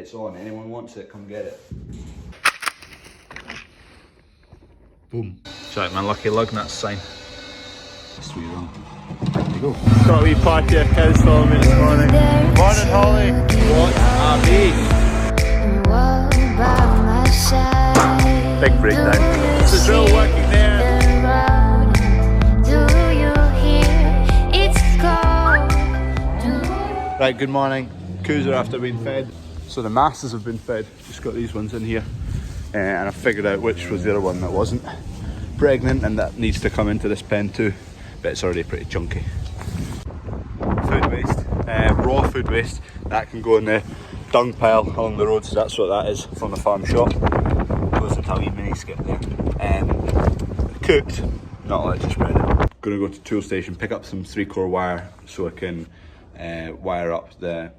It's on. Anyone wants it, come get it. Boom. Check my lucky lug nuts sign. Sweet run. There you go. Got a wee party of kids following me this morning. Morning, Holly. What a beast. Big breakdown. It's a drill working there. Right, good morning. Coos are after being fed. So the masses have been fed. Just got these ones in here. And I figured out which was the other one that wasn't pregnant and that needs to come into this pen too. But it's already pretty chunky. Food waste. Raw food waste. That can go in the dung pile along the road. So that's what that is from the farm shop. Goes into a wee mini skip there. Cooked. Not like to spread it. Gonna go to tool station, pick up some 3-core wire so I can wire up the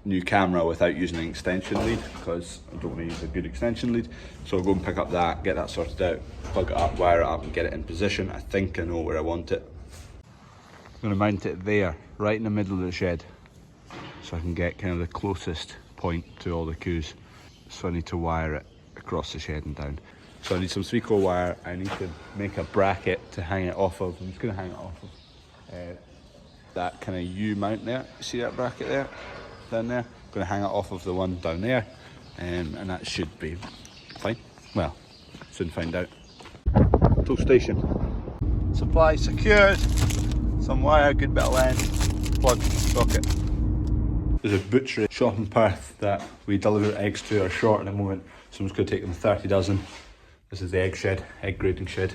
new camera without using an extension lead, because I don't want to use a good extension lead. So I'll go and pick up that, get that sorted out, plug it up, wire it up and get it in position. I think I know where I want it. I'm going to mount it there, right in the middle of the shed, so I can get kind of the closest point to all the coos. So I need to wire it across the shed and down. So I need some 3-core wire. I need to make a bracket to hang it off of. I'm just going to hang it off of that kind of U-mount there. See that bracket there? Down there. I'm going to hang it off of the one down there, and that should be fine. Well, soon find out. Tool station. Supply secured. Some wire, good bit of length. Plug, socket. There's a butchery shop in Perth that we deliver eggs to, are short at the moment, so I'm just going to take them 30 dozen. This is the egg shed, egg grading shed,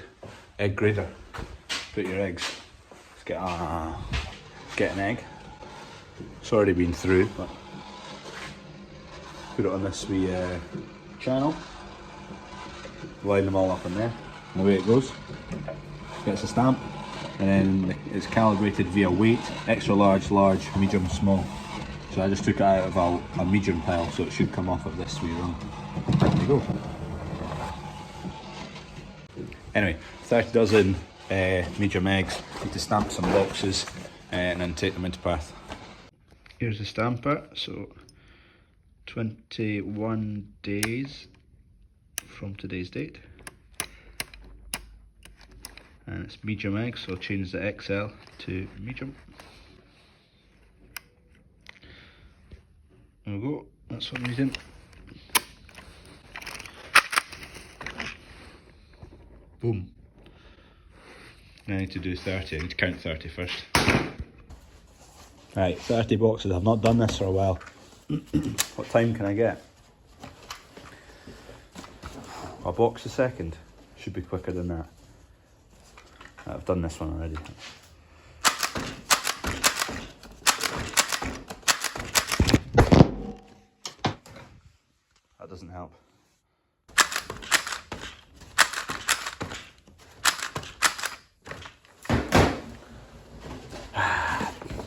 egg grader. Put your eggs. Let's get an egg. It's already been through, but put it on this wee channel. Line them all up in there, and away it goes. Gets a stamp, and then it's calibrated via weight: extra large, large, medium, small. So I just took it out of a medium pile, so it should come off of this wee run. There you go. Anyway, 30 dozen medium eggs. Need to stamp some boxes and then take them into Perth. Here's the stamper, so 21 days from today's date. And it's medium eggs, so I'll change the XL to medium. There we go, that's what I'm using. Boom. Now I need to do 30, I need to count 30 first. Right, 30 boxes. I've not done this for a while. What time can I get? A box a second. Should be quicker than that. I've done this one already. That doesn't help.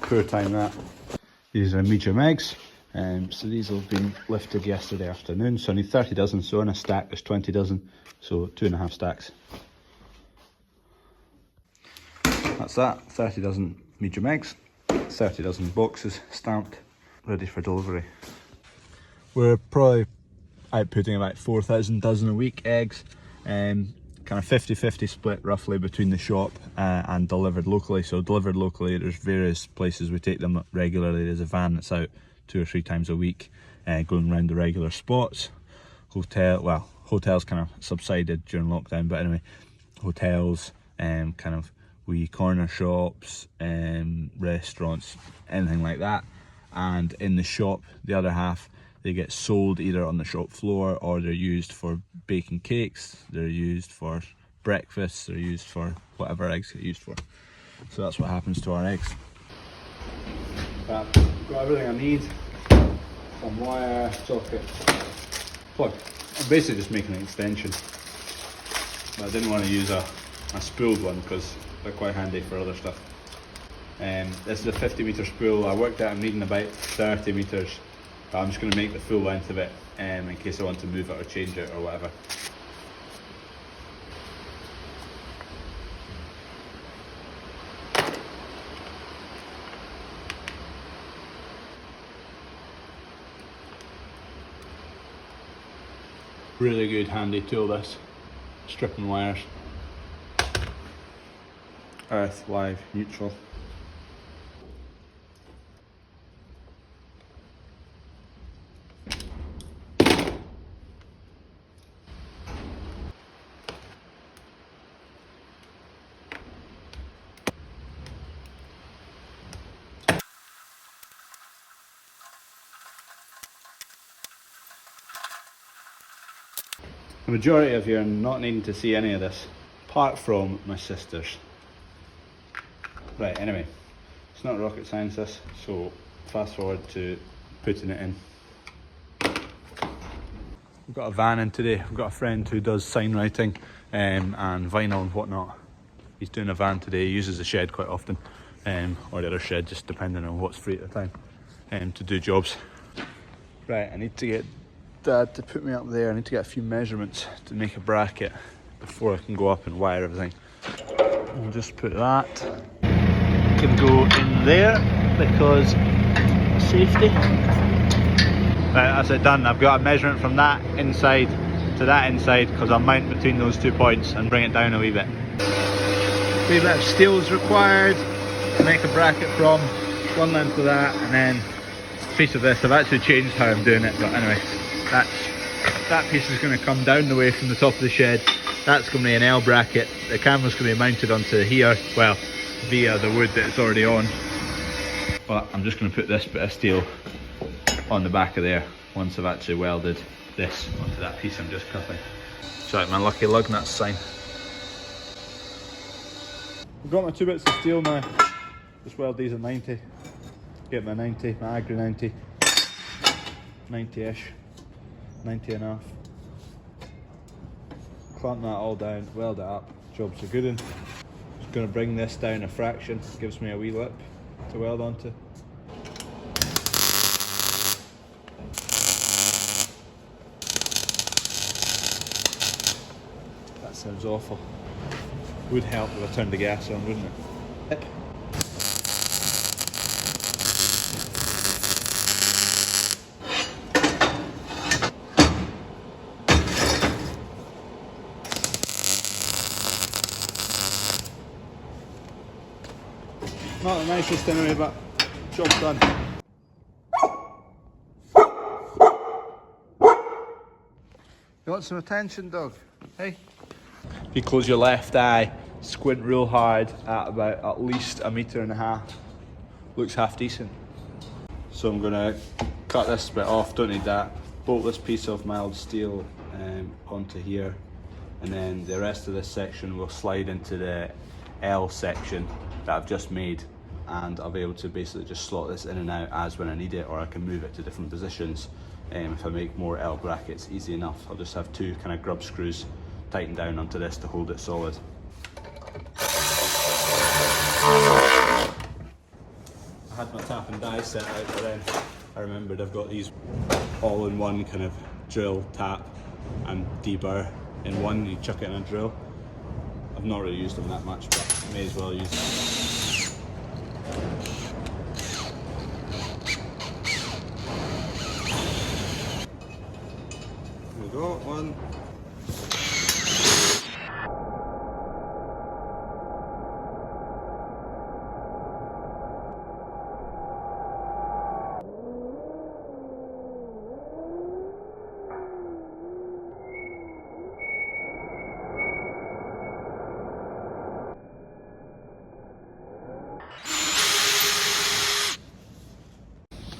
Poor time that. These are medium eggs, so these have been lifted yesterday afternoon, so I need 30 dozen, so in a stack there's 20 dozen, so 2.5 stacks. That's that, 30 dozen medium eggs, 30 dozen boxes stamped, ready for delivery. We're probably outputting about 4,000 dozen a week eggs, kind of 50-50 split roughly between the shop and delivered locally. So delivered locally, there's various places we take them regularly. There's a van that's out 2 or 3 times a week going around the regular spots. Hotels kind of subsided during lockdown, but anyway, hotels, kind of wee corner shops, restaurants, anything like that. And in the shop, the other half, they get sold either on the shop floor, or they're used for baking cakes, they're used for breakfast, they're used for whatever eggs get used for. So that's what happens to our eggs. Got everything I need. Some wire, socket, plug. I'm basically just making an extension. But I didn't want to use a spooled one because they're quite handy for other stuff. This is a 50 metre spool. I worked out I'm needing about 30 metres. But I'm just going to make the full length of it in case I want to move it or change it or whatever. Really good handy tool this. Stripping wires. Earth, live, neutral. The majority of you are not needing to see any of this, apart from my sisters. Right, anyway, it's not rocket science this, so fast forward to putting it in. We've got a van in today. We've got a friend who does sign writing and vinyl and whatnot. He's doing a van today. He uses the shed quite often, or the other shed, just depending on what's free at the time, to do jobs. Right, I need to get Dad to put me up there. I need to get a few measurements to make a bracket before I can go up and wire everything. I'll just put that. Can go in there because safety. Right, that's it done. I've got a measurement from that inside to that inside because I'll mount between those 2 points and bring it down a wee bit. A wee bit of steel is required to make a bracket from. One length of that and then a piece of this. I've actually changed how I'm doing it, but anyway. That piece is going to come down the way from the top of the shed. That's going to be an L bracket. The camera's going to be mounted onto here, well, via the wood that it's already on. But I'm just going to put this bit of steel on the back of there once I've actually welded this onto that piece I'm just cutting. So my lucky lug nut sign. I've got my 2 bits of steel now. Just weld these at 90. Get my 90, my Agri 90. 90-ish. 90 and a half. Clamp that all down, weld it up, job's a good one. Just going to bring this down a fraction, gives me a wee lip to weld onto. That sounds awful. Would help if I turned the gas on, wouldn't it? Not the nicest anyway, but job's done. You want some attention, dog? Hey? If you close your left eye, squint real hard at about at least 1.5 meters, looks half decent. So I'm gonna cut this bit off, don't need that. Bolt this piece of mild steel onto here, and then the rest of this section will slide into the L section that I've just made, and I'll be able to basically just slot this in and out as when I need it, or I can move it to different positions. If I make more L brackets, easy enough. I'll just have 2 kind of grub screws tightened down onto this to hold it solid. I had my tap and die set out, but then I remembered I've got these all-in-one kind of drill, tap and deburr in one. You chuck it in a drill. I've not really used them that much, but may as well use them. There we go, one.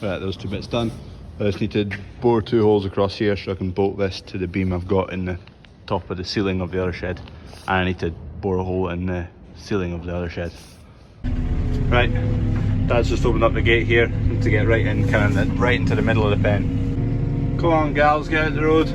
Right, those 2 bits done. I just need to bore 2 holes across here so I can bolt this to the beam I've got in the top of the ceiling of the other shed. And I need to bore a hole in the ceiling of the other shed. Right, Dad's just opened up the gate here to get right in, kind of right into the middle of the pen. Come on, gals, get out the road.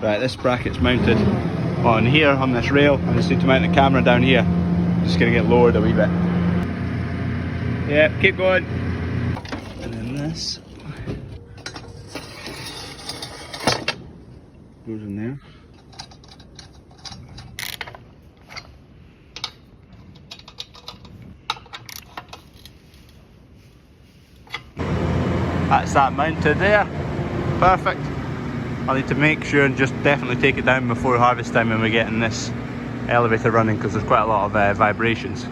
Right, this bracket's mounted on here, on this rail. I just need to mount the camera down here. Just gonna get lowered a wee bit. Yeah, keep going. And then this goes in there. That's that mounted there. Perfect. I need to make sure and just definitely take it down before harvest time when we get in this elevator running, because there's quite a lot of vibrations.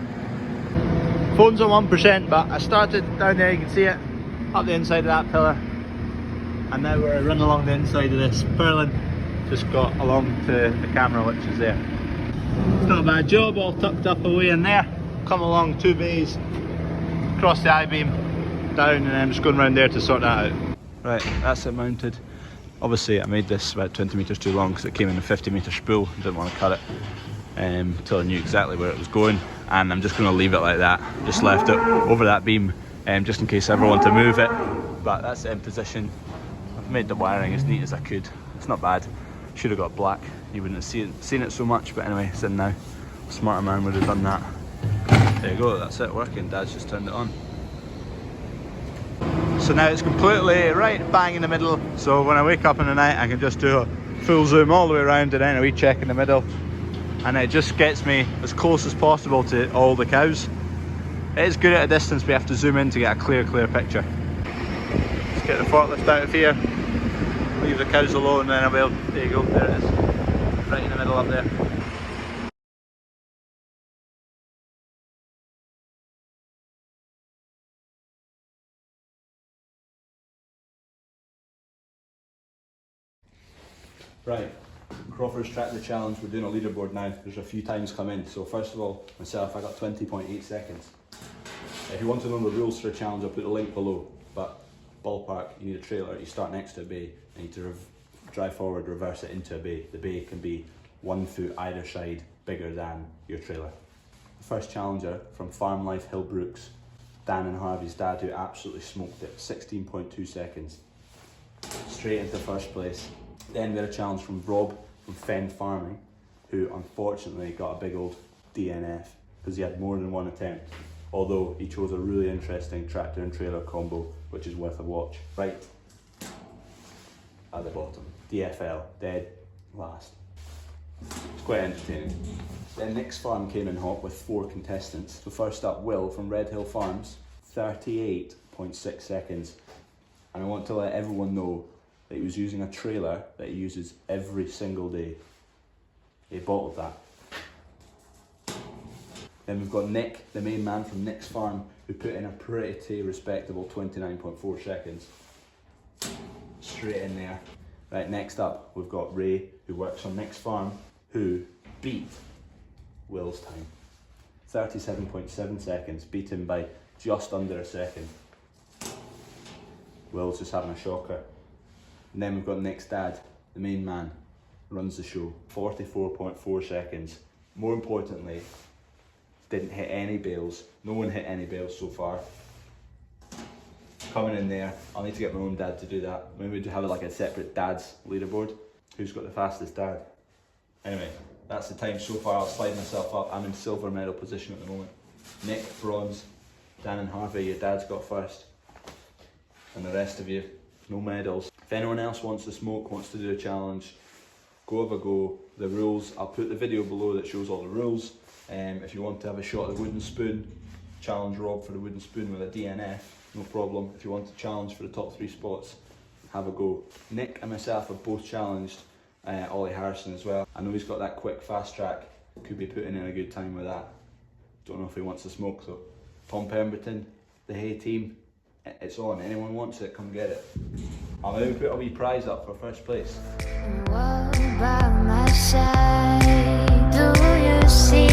Phone's on 1%, but I started down there, you can see it, up the inside of that pillar, and now we're running along the inside of this purlin, just got along to the camera which is there. It's not a bad job, all tucked up away in there. Come along 2 bays, across the I-beam, down, and then just going around there to sort that out. Right, that's it mounted. Obviously I made this about 20 metres too long because it came in a 50-metre spool. I didn't want to cut it until I knew exactly where it was going, and I'm just going to leave it like that. Just left it over that beam just in case I ever want to move it, but that's it in position. I've made the wiring as neat as I could. It's not bad. Should have got black, you wouldn't have seen it so much, but anyway, it's in now. A smarter man would have done that. There you go, that's it working. Dad's just turned it on. So now it's completely right bang in the middle, so when I wake up in the night I can just do a full zoom all the way around and then a wee check in the middle, and it just gets me as close as possible to all the cows. It is good at a distance, but you have to zoom in to get a clear picture. Let's get the forklift out of here, leave the cows alone, and then I'll be able, there you go, there it is, right in the middle up there. Right, Crawford's Track the Challenge, we're doing a leaderboard now. There's a few times come in. So first of all, myself, I got 20.8 seconds. If you want to know the rules for a challenge, I'll put the link below. But ballpark, you need a trailer, you start next to a bay, and you need to drive forward, reverse it into a bay. The bay can be 1 foot either side bigger than your trailer. The first challenger from Farm Life Hillbrooks, Dan and Harvey's dad, who absolutely smoked it, 16.2 seconds. Straight into first place. Then we had a challenge from Rob from Fen Farming, who unfortunately got a big old DNF because he had more than one attempt, although he chose a really interesting tractor and trailer combo which is worth a watch. Right at the bottom, DFL, dead last. It's quite entertaining. Then Nick's Farm came in hot with 4 contestants. So first up, Will from Red Hill Farms, 38.6 seconds. And I want to let everyone know that he was using a trailer that he uses every single day. He bottled that. Then we've got Nick, the main man from Nick's Farm, who put in a pretty respectable 29.4 seconds. Straight in there. Right, next up we've got Ray, who works on Nick's Farm, who beat Will's time. 37.7 seconds, beat him by just under a second. Will's just having a shocker. And then we've got Nick's dad, the main man, runs the show, 44.4 seconds. More importantly, didn't hit any bales. No one hit any bales so far. Coming in there, I'll need to get my own dad to do that. Maybe we'd have like a separate dad's leaderboard. Who's got the fastest dad? Anyway, that's the time so far. I'll slide myself up. I'm in silver medal position at the moment. Nick, bronze. Dan and Harvey, your dad's got first. And the rest of you, no medals. If anyone else wants to smoke, wants to do a challenge, go have a go. The rules, I'll put the video below that shows all the rules. If you want to have a shot at the wooden spoon, challenge Rob for the wooden spoon with a DNF, no problem. If you want to challenge for the top 3 spots, have a go. Nick and myself have both challenged Ollie Harrison as well. I know he's got that quick fast track, could be putting in a good time with that. Don't know if he wants to smoke though. Tom Pemberton, the Hay team, it's on. Anyone wants it, come get it. I'll maybe put a wee prize up for first place. What by my side do you see?